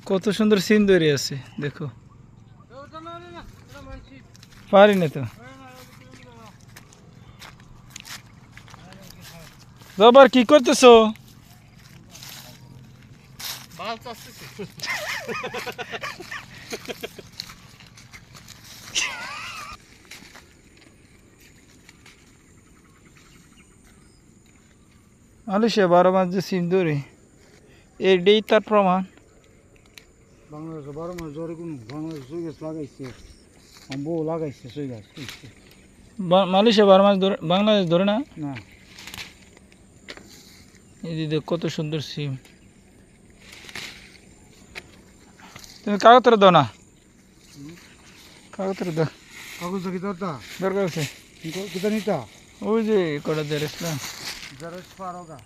কত সুন্দর সিন ধরে আছে দেখো। পারি না তো বাবার কি করতেছো? মালয়েশিয়া 12 মাস যে সিম ধরে এটাই তার প্রমাণ। বাংলাদেশে 12 মাস জ্বরে কোনো বাংলাদেশ সুই গাছ লাগাইছে, বউ লাগাইছে সুই গাছ। মালয়েশিয়া 12 মাস ধরে, বাংলাদেশ ধরে না। না এই যে দেখো কত সুন্দর সিম। তুমি কাগজটা দাও না, কাগজটা দাও, কাগজ কি দরটা দরকার আছে। কিতা নিতা ওই যে কটা দেড় জেরক্স পারোগা।